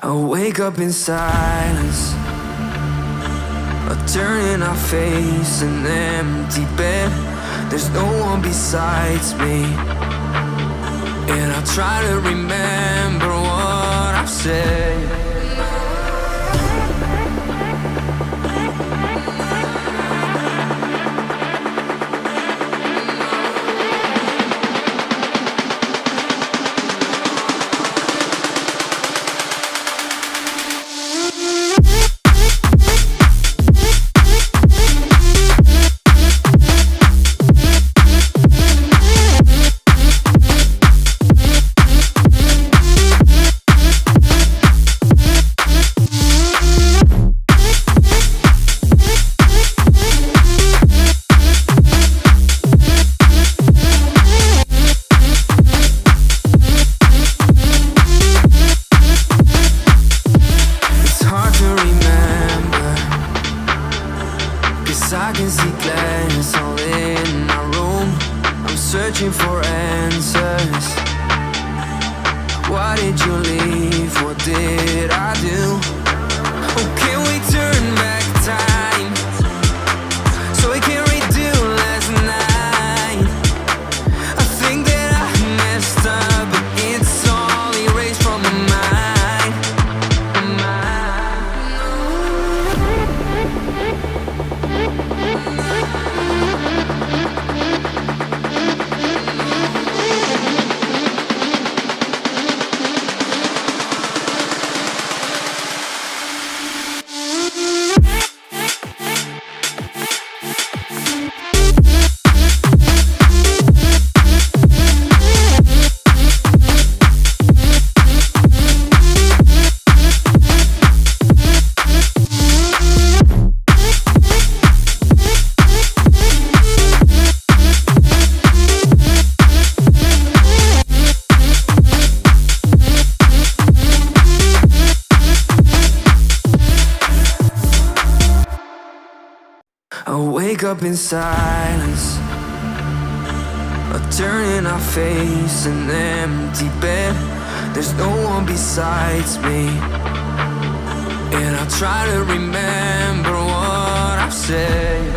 I wake up in silence, I turn and I face an empty bed. There's no one besides me, and I try to remember what I've said. Up in silence, I turn and I face an empty bed. There's no one besides me, and I try to remember what I've said.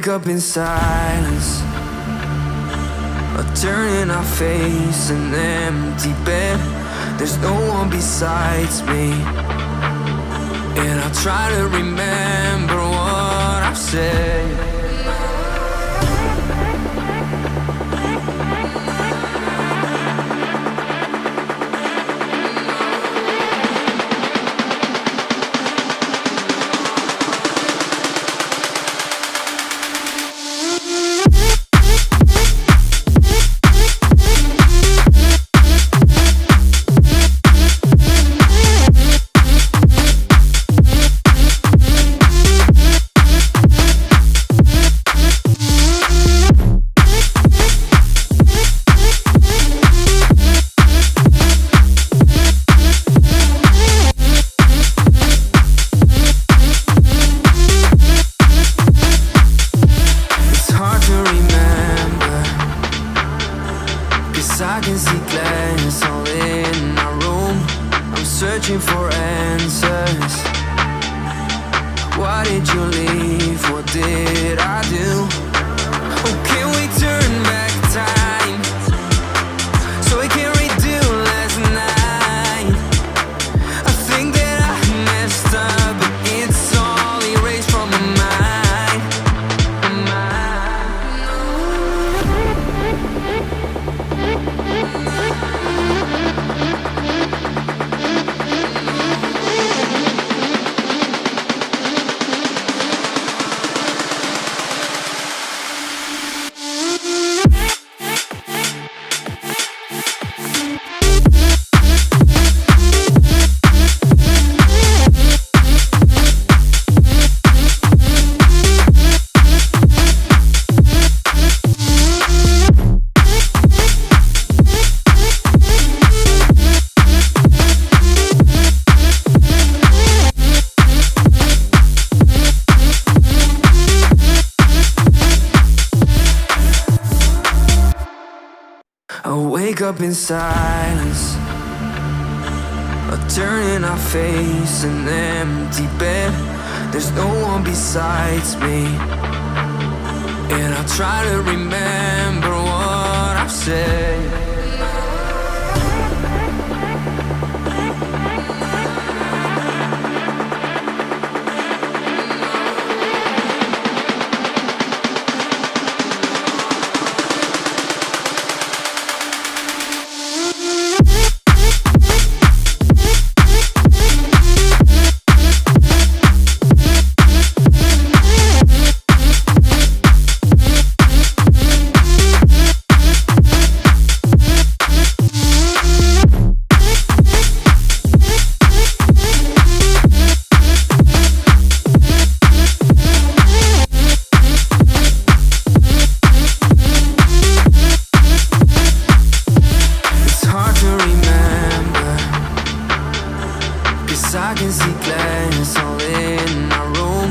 Up in silence, I turn and I face an empty bed. There's no one besides me, and I try to remember what I've said. for answers. Why did you leave? What did I do? Oh, can we turn back time so we can redo last night? I think that I messed up, but it's all erased from my mind. I wake up in silence, turning our face an empty bed. There's no one besides me, and I try to remember what I've said. I can see glass all in my room.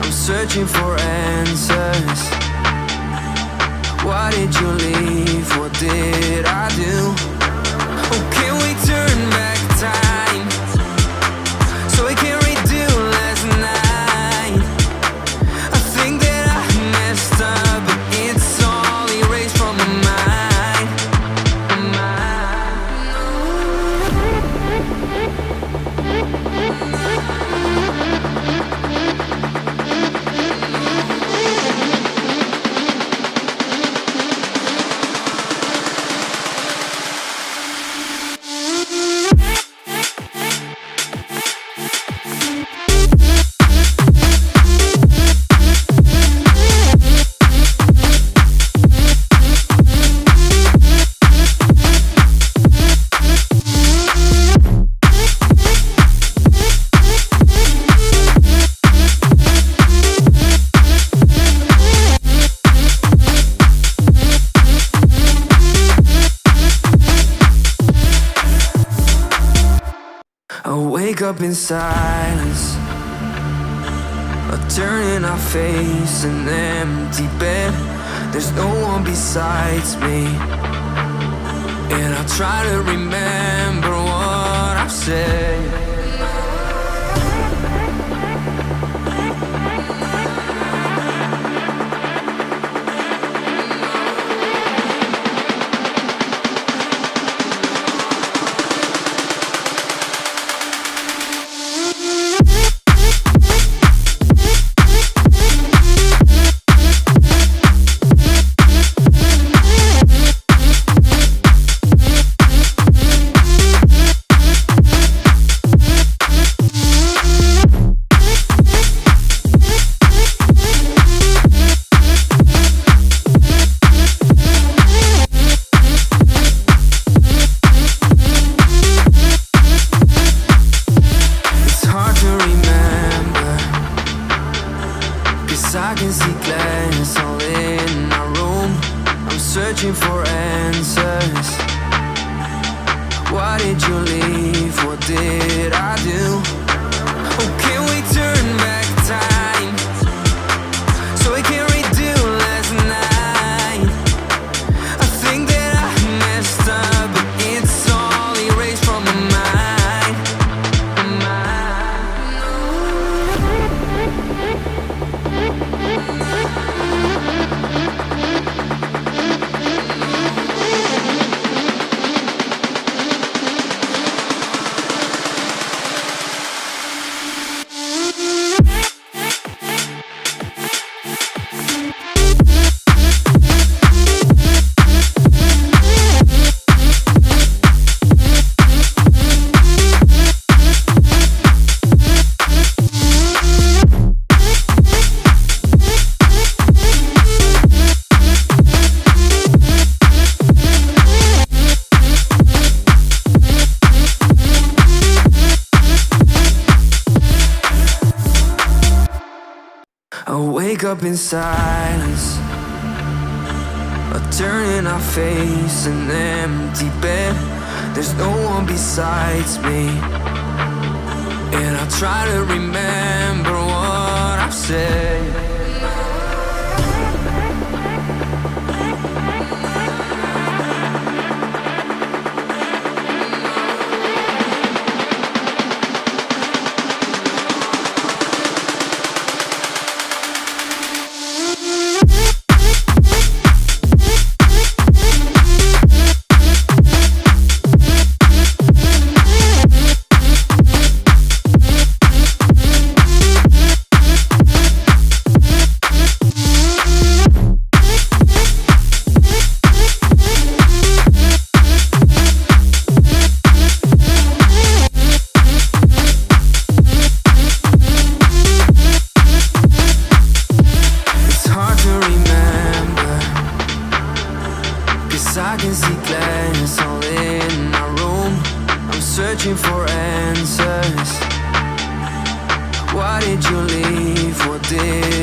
I'm searching for answers. Why did you leave? What did I do? Oh, can we turn back time so we can redo last night? I think that I messed up, but it's all erased from my mind. Wake up in silence, turning our face an empty bed. There's no one besides me, and I try to remember what I've said. up in silence, turning our face an empty bed. There's no one besides me, and I try to remember what I've said. I can see glass all in my room. I'm searching for answers. Why did you leave? What did